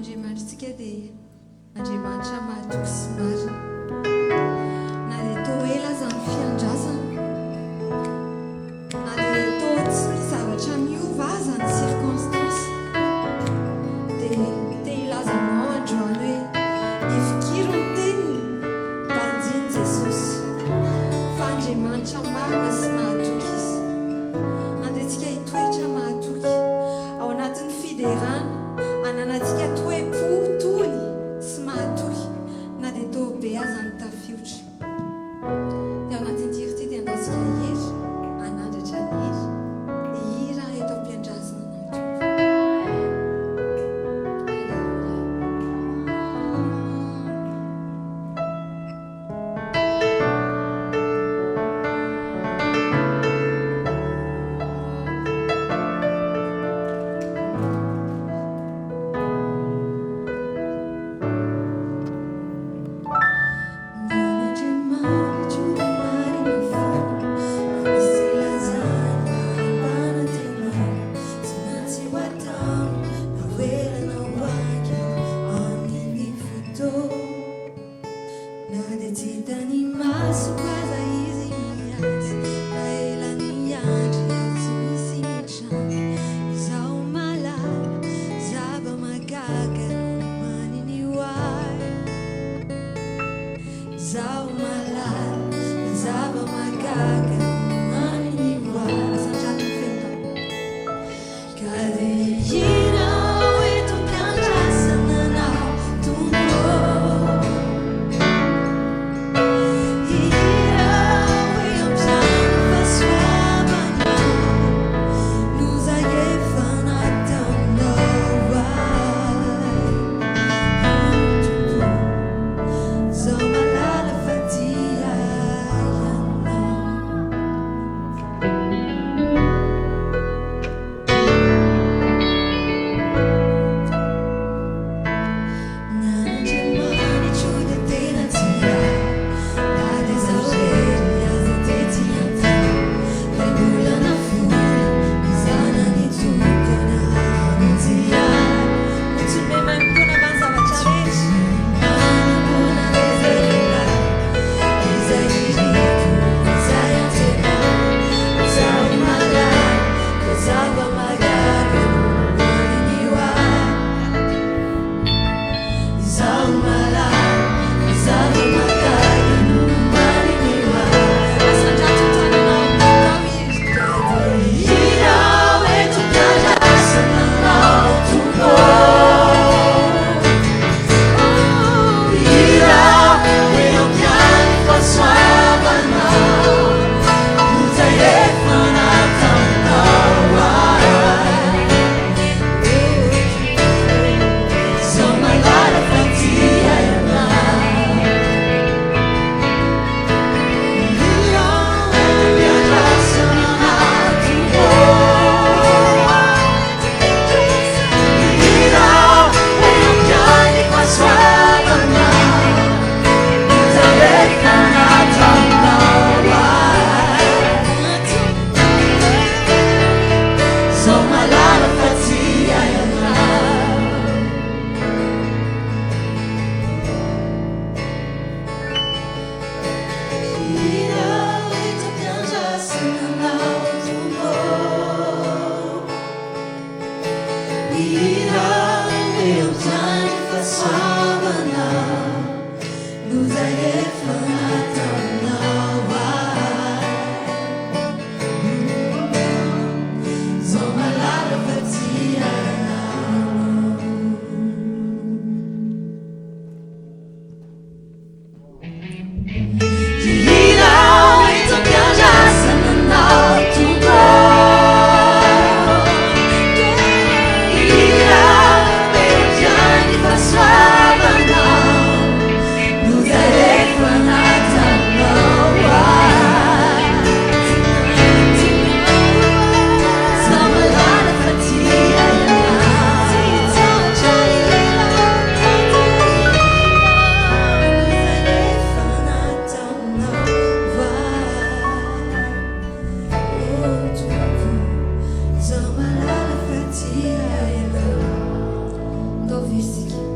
Andriamanitsika dia Andriamanitra mahatoky sy marina. Na dia toa ela aza ny fiandrasana, na dia toa tsy ny zavatra miova aza ny circonstance, dia te ilazanao androany hoe hivokiro ny teniny mpandiany Jesosy fa Andriamanitra marina sy mahatoky izy. Andehantsika hitoetra mahatoky ao anatin'ny fiderana, ananatsika toe-po tony sy mahatoky na dia toa be aza ny tafiotra. Dia ao anatin'ity hira ity dia andatsika hery anandratra ny hery hira eto am-piandrasana Nos isika.